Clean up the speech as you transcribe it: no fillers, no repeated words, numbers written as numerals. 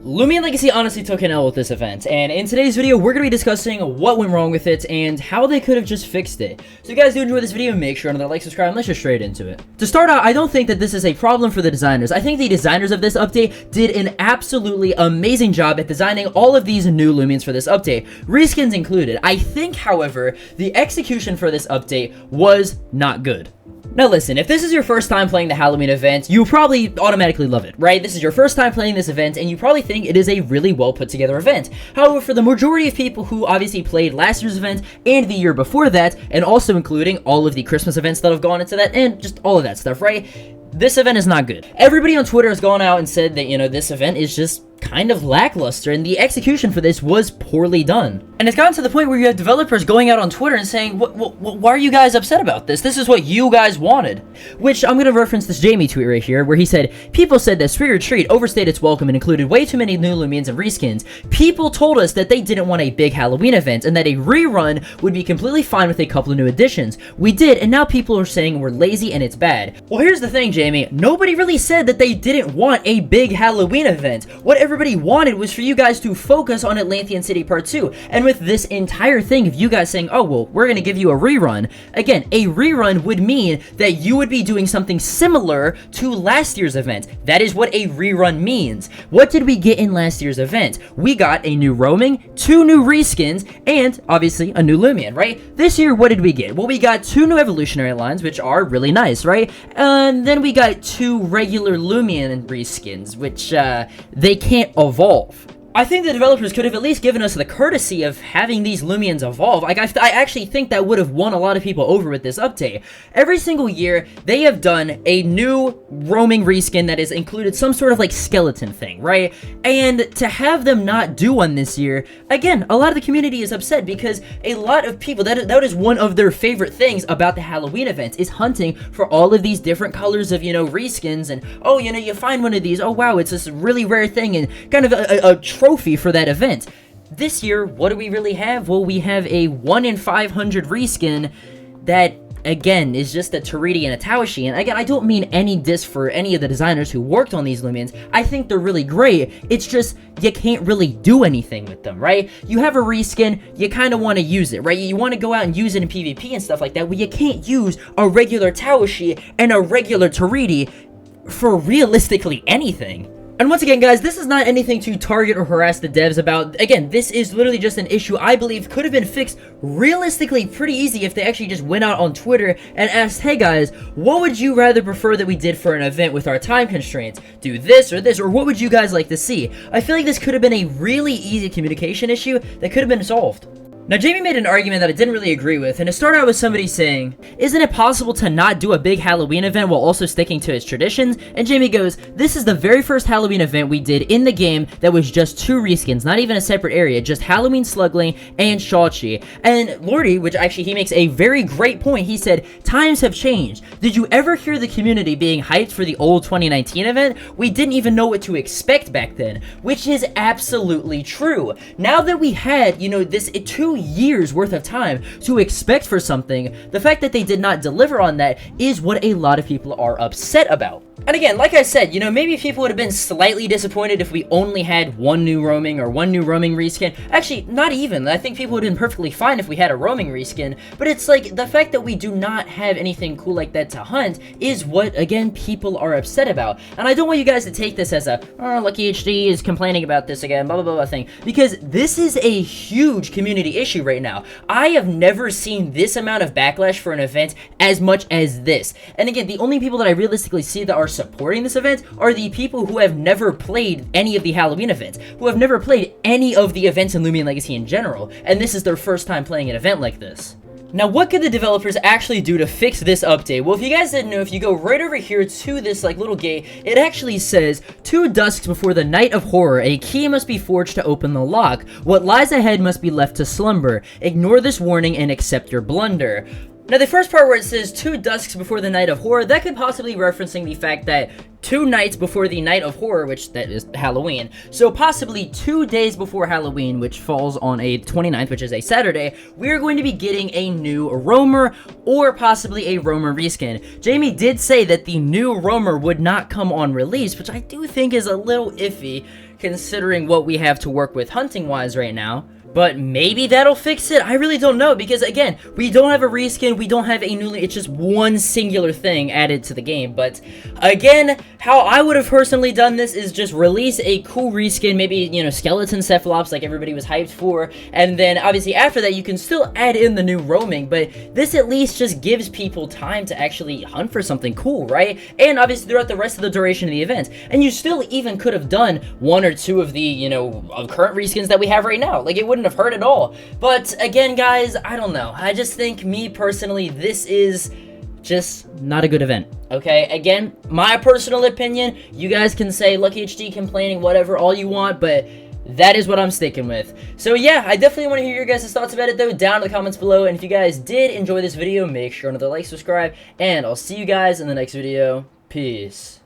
Loomian Legacy honestly took an L with this event, and in today's video, we're going to be discussing what went wrong with it and how they could have just fixed it. So if you guys do enjoy this video, make sure to like, subscribe, and let's just straight into it. To start out, I don't think that this is a problem for the designers. I think the designers of this update did an absolutely amazing job at designing all of these new Loomians for this update, reskins included. I think, however, the execution for this update was not good. Now listen, if this is your first time playing the Halloween event, you probably automatically love it, right? This is your first time playing this event, and you probably think it is a really well put together event. However, for the majority of people who obviously played last year's event and the year before that, and also including all of the Christmas events that have gone into that, and just all of that stuff, right? This event is not good. Everybody on Twitter has gone out and said that, this event is just kind of lackluster, and the execution for this was poorly done. And it's gotten to the point where you have developers going out on Twitter and saying, why are you guys upset about this? This is what you guys wanted. Which, I'm going to reference this Jamie tweet right here, where he said, people said that Spirit Retreat overstayed its welcome and included way too many new Loomians and reskins. People told us that they didn't want a big Halloween event, and that a rerun would be completely fine with a couple of new additions. We did, and now people are saying we're lazy and it's bad. Well, here's the thing, Jamie. Nobody really said that they didn't want a big Halloween event. What everybody wanted was for you guys to focus on Atlantean City Part 2. And with this entire thing of you guys saying, oh, well, we're going to give you a rerun. Again, a rerun would mean that you would be doing something similar to last year's event. That is what a rerun means. What did we get in last year's event? We got a new roaming, 2 new reskins, and obviously a new Loomian, right? This year, what did we get? Well, we got 2 new evolutionary lines, which are really nice, right? And then we got 2 regular Loomian reskins, which they can't evolve. I think the developers could have at least given us the courtesy of having these Loomians evolve. Like, I actually think that would have won a lot of people over with this update. Every single year, they have done a new roaming reskin that has included some sort of, like, skeleton thing, right? And to have them not do one this year, again, a lot of the community is upset because a lot of people, that is one of their favorite things about the Halloween event, is hunting for all of these different colors of, reskins, and, oh, you find one of these, oh, wow, it's this really rare thing, and kind of a trophy for that event. This year, what do we really have? Well, we have a 1 in 500 reskin that, again, is just a Taridi and a Tawashi. And again, I don't mean any diss for any of the designers who worked on these Loomians. I think they're really great. It's just, you can't really do anything with them, right? You have a reskin, you kind of want to use it, right? You want to go out and use it in PvP and stuff like that, but you can't use a regular Tawashi and a regular Taridi for realistically anything. And once again, guys, this is not anything to target or harass the devs about. Again, this is literally just an issue I believe could have been fixed realistically pretty easy if they actually just went out on Twitter and asked, hey guys, what would you rather prefer that we did for an event with our time constraints? Do this, or what would you guys like to see? I feel like this could have been a really easy communication issue that could have been solved. Now, Jamie made an argument that I didn't really agree with, and it started out with somebody saying, isn't it possible to not do a big Halloween event while also sticking to its traditions? And Jamie goes, this is the very first Halloween event we did in the game that was just 2 reskins, not even a separate area, just Halloween Slugling and Shao-Chi. And Lordy, which actually he makes a very great point, he said, times have changed. Did you ever hear the community being hyped for the old 2019 event? We didn't even know what to expect back then, which is absolutely true. Now that we had, this 2 years worth of time to expect for something, the fact that they did not deliver on that is what a lot of people are upset about. And again, like I said, maybe people would have been slightly disappointed if we only had 1 new roaming or 1 new roaming reskin. Actually, not even. I think people would have been perfectly fine if we had a roaming reskin, but it's like, the fact that we do not have anything cool like that to hunt is what, again, people are upset about. And I don't want you guys to take this as a, oh, LuckyHD is complaining about this again, blah, blah, blah, blah thing, because this is a huge community issue right now. I have never seen this amount of backlash for an event as much as this. And again, the only people that I realistically see that are supporting this event are the people who have never played any of the Halloween events, who have never played any of the events in Loomian Legacy in general, and this is their first time playing an event like this. Now, what could the developers actually do to fix this update? Well, if you guys didn't know, if you go right over here to this little gate, it actually says, 2 dusks before the night of horror, a key must be forged to open the lock. What lies ahead must be left to slumber. Ignore this warning and accept your blunder. Now, the first part where it says 2 dusks before the night of horror, that could possibly be referencing the fact that 2 nights before the night of horror, which that is Halloween, so possibly 2 days before Halloween, which falls on a 29th, which is a Saturday, we're going to be getting a new roamer, or possibly a roamer reskin. Jamie did say that the new roamer would not come on release, which I do think is a little iffy, considering what we have to work with hunting-wise right now. But maybe that'll fix it. I really don't know, because again, we don't have a reskin, we don't have a new, it's just one singular thing added to the game. But again, how I would have personally done this is just release a cool reskin, maybe, you know, skeleton cephalops like everybody was hyped for, and then obviously after that you can still add in the new roaming, but this at least just gives people time to actually hunt for something cool, right? And obviously throughout the rest of the duration of the event. And you still even could have done one or two of the, you know, current reskins that we have right now. Like, it wouldn't have hurt at all. But again, guys, I don't know. I just think, me personally, this is just not a good event. Okay, again, my personal opinion. You guys can say LuckyHD complaining, whatever, all you want, but that is what I'm sticking with. So yeah, I definitely want to hear your guys' thoughts about it though down in the comments below. And if you guys did enjoy this video, make sure to like, subscribe, and I'll see you guys in the next video. Peace.